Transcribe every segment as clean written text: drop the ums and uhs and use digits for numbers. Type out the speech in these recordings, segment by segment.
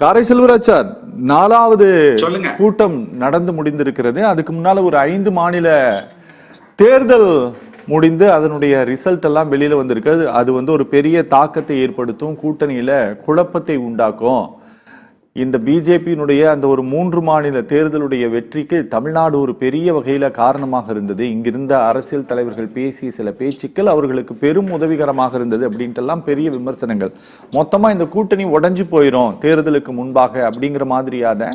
காரை செல்வராஜ் சார், 4வது கூட்டம் நடந்து முடிந்திருக்கிறது. அதுக்கு முன்னால ஒரு 5 மாநில தேர்தல் முடிந்து அதனுடைய ரிசல்ட் எல்லாம் வெளியில வந்திருக்கு. அது ஒரு பெரிய தாக்கத்தை ஏற்படுத்தும், கூட்டணியில குழப்பத்தை உண்டாக்கும். இந்த பிஜேபியினுடைய அந்த ஒரு 3 மாநில தேர்தலுடைய வெற்றிக்கு தமிழ்நாடு ஒரு பெரிய வகையில காரணமாக இருந்தது. இங்கிருந்த அரசியல் தலைவர்கள் பேசிய சில பேச்சுக்கள் அவர்களுக்கு பெரும் உதவிகரமாக இருந்தது அப்படின்ட்டு எல்லாம் பெரிய விமர்சனங்கள். மொத்தமா இந்த கூட்டணி உடைஞ்சு போயிடும் தேர்தலுக்கு முன்பாக அப்படிங்கிற மாதிரியான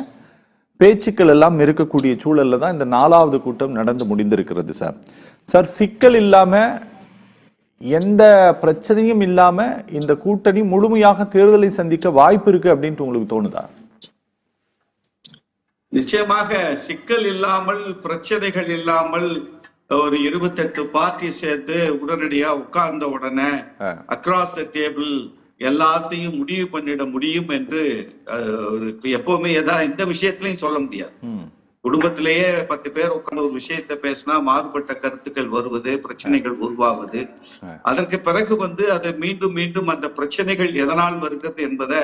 பேச்சுக்கள் எல்லாம் இருக்கக்கூடிய சூழல்ல தான் இந்த 4வது கூட்டம் நடந்து முடிந்திருக்கிறது. சார், சிக்கல் இல்லாம எந்த பிரச்சனையும் இல்லாம இந்த கூட்டணி முழுமையாக தேர்தலை சந்திக்க வாய்ப்பு இருக்கு அப்படின்ட்டு உங்களுக்கு தோணுதா? நிச்சயமாக சிக்கல் இல்லாமல், பிரச்சனைகள் இல்லாமல் ஒரு 28 பார்ட்டி சேர்த்து உடனடியா உட்கார்ந்த உடனே அக்ராஸ் த டேபிள் எல்லாத்தையும் முடிவு பண்ணிட முடியும் என்று எப்பவுமே இந்த விஷயத்திலையும் சொல்ல முடியாது. குடும்பத்திலேயே 10 பேர் உட்கார்ந்து ஒரு விஷயத்தை பேசினா மாறுபட்ட கருத்துக்கள் வருவது, பிரச்சனைகள் உருவாவது. அதற்கு பிறகு அதை மீண்டும் மீண்டும் அந்த பிரச்சனைகள் எதனால் வருகிறது என்பதை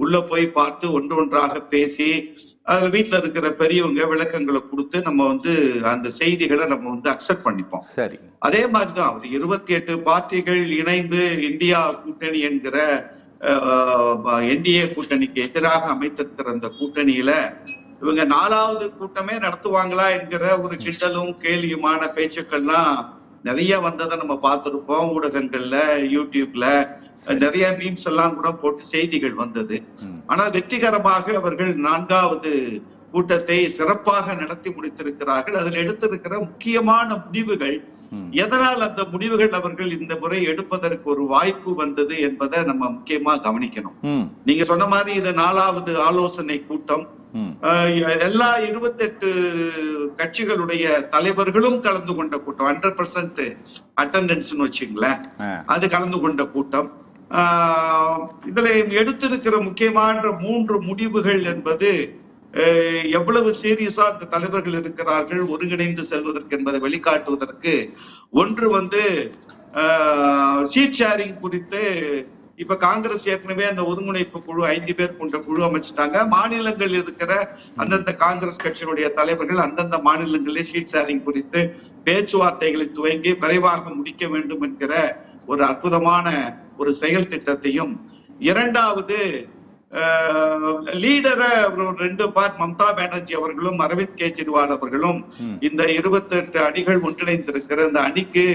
உள்ள போய் பார்த்து ஒன்றாக பேசி அதுல வீட்டுல இருக்கிற பெரியவங்க விளக்கங்களை கொடுத்து நம்ம அந்த செய்திகளை நம்ம அக்செப்ட் பண்ணிப்போம். சரி, அதே மாதிரிதான் 28 பார்ட்டிகள் இணைந்து இந்தியா கூட்டணி என்கிற என்டிஏ கூட்டணிக்கு எதிராக அமைத்திருக்கிற அந்த கூட்டணியில இவங்க 4வது கூட்டமே நடத்துவாங்களா என்கிற ஒரு கிண்டலும் கேலியுமான பேச்சுக்கள்லாம் நிறைய வந்ததை நம்ம பார்த்திருப்போம். ஊடகங்கள்ல, யூடியூப்ல நிறைய மீம்ஸ் எல்லாம் கூட போட்டு செய்திகள் வந்தது. ஆனா வெற்றிகரமாக அவர்கள் 4வது கூட்டத்தை சிறப்பாக நடத்தி முடித்திருக்கிறார்கள். அதில் எடுத்திருக்கிற முக்கியமான முடிவுகள், எதனால் அந்த முடிவுகள் அவர்கள் இந்த முறை எடுப்பதற்கு ஒரு வாய்ப்பு வந்தது என்பதை நம்ம முக்கியமா கவனிக்கணும். நீங்க சொன்ன மாதிரி இது 4வது ஆலோசனை கூட்டம். எல்லா 28 கட்சிகளுடைய தலைவர்களும் கலந்து கொண்ட கூட்டம். 100% அட்டெண்டன்ஸ் வச்சுங்களேன், அது கலந்து கொண்ட கூட்டம். இதுல எடுத்திருக்கிற முக்கியமான 3 முடிவுகள் என்பது எவ்வளவு சீரியஸா இந்த தலைவர்கள் இருக்கிறார்கள் ஒருங்கிணைந்து செல்வதற்கு என்பதை வெளிக்காட்டுவதற்கு. ஒன்று சீட் ஷேரிங் குறித்து இப்ப காங்கிரஸ் ஏற்கனவே அந்த ஒருங்கிணைப்பு குழு 5 பேர் கொண்ட குழு அமைச்சிட்டாங்க. மாநிலங்கள் இருக்கிற அந்தந்த காங்கிரஸ் கட்சியினுடைய தலைவர்கள் அந்தந்த மாநிலங்களிலே சீட் ஷேரிங் குறித்து பேச்சுவார்த்தைகளை துவங்கி விரைவாக முடிக்க வேண்டும் என்கிற ஒரு அற்புதமான ஒரு செயல் திட்டத்தையும், 2வது லீடரை 2 பார்ட் மம்தா பானர்ஜி அவர்களும் அரவிந்த் கெஜ்ரிவால் அவர்களும் இந்த 28 அணிகள் ஒன்றிணைந்திருக்கிற இந்த அணிக்கு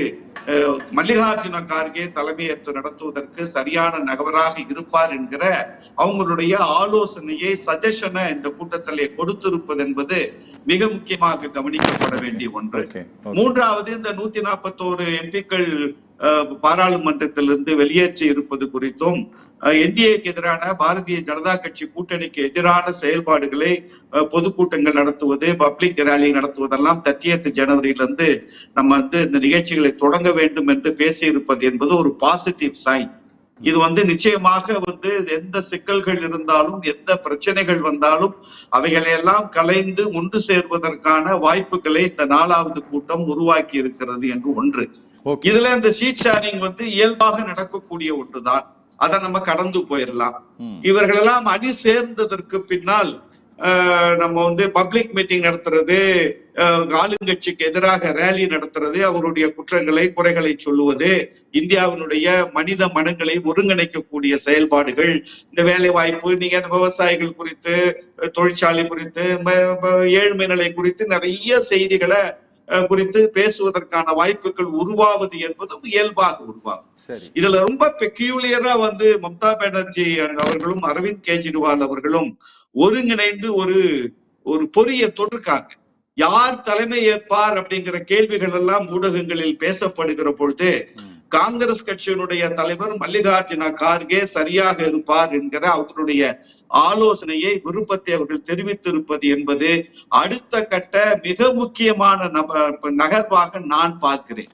மல்லிகார்ஜுன கார்கே தலைமையேற்று நடத்துவதற்கு சரியான நகவராக இருப்பார் என்கிற அவங்களுடைய ஆலோசனையை, சஜஷனை இந்த கூட்டத்திலே கொடுத்திருப்பது என்பது மிக முக்கியமாக கவனிக்கப்பட வேண்டிய ஒன்று. 3வது இந்த 141 எம்பிக்கள் பாராளுமன்றத்திலிருந்து வெளியேற்றி இருப்பது குறித்தும், என்டிஏக்கு எதிரான பாரதிய ஜனதா கட்சி கூட்டணிக்கு எதிரான செயல்பாடுகளை, பொதுக்கூட்டங்கள் நடத்துவது, பப்ளிக் ரேலி நடத்துவதெல்லாம் 30 ஜனவரியிலிருந்து நம்ம இந்த நிகழ்ச்சிகளை தொடங்க வேண்டும் என்று பேசியிருப்பது என்பது ஒரு பாசிட்டிவ் சைன். இது நிச்சயமாக எந்த சிக்கல்கள் இருந்தாலும், எந்த பிரச்சனைகள் வந்தாலும் அவைகளையெல்லாம் கலைந்து ஒன்று சேர்வதற்கான வாய்ப்புகளை இந்த 4வது கூட்டம் உருவாக்கி இருக்கிறது என்று ஒன்று. இதுல இந்த சீட் ஷேரிங் இயல்பாக நடக்கக்கூடிய ஒன்றுதான். அதை நம்ம கடந்து போயிடலாம். இவர்களெல்லாம் அணி சேர்ந்ததற்கு பின்னால் நம்ம பப்ளிக் மீட்டிங் நடத்துறது, ஆளுங்கட்சிக்கு எதிராக ரேலி நடத்துறது, அவருடைய குற்றங்களை, குறைகளை சொல்லுவது, இந்தியாவினுடைய மனித மனங்களை ஒருங்கிணைக்கக்கூடிய செயல்பாடுகள், இந்த வேலை வாய்ப்பு, நீங்க விவசாயிகள் குறித்து, தொழிற்சாலை குறித்து, ஏழ்மை நிலை குறித்து நிறைய செய்திகளை குறித்து பேசுவதற்கான வாய்ப்புகள் உருவாவது என்பதும் இயல்பாக உருவாகும். இதுல ரொம்ப பெக்யூலியரா மம்தா பானர்ஜி அவர்களும் அரவிந்த் கெஜ்ரிவால் அவர்களும் ஒருங்கிணைந்து ஒரு பொறியை தொட்டிருக்காங்க. யார் தலைமை ஏற்பார் அப்படிங்கிற கேள்விகள் எல்லாம் ஊடகங்களில் பேசப்படுகிற பொழுது காங்கிரஸ் கட்சியினுடைய தலைவர் மல்லிகார்ஜுன கார்கே சரியாக இருப்பார் என்கிற அவர்களுடைய ஆலோசனையை, விருப்பத்தை அவர்கள் தெரிவித்திருப்பது என்பது அடுத்த கட்ட மிக முக்கியமான நகர்வாக நான் பார்க்கிறேன்.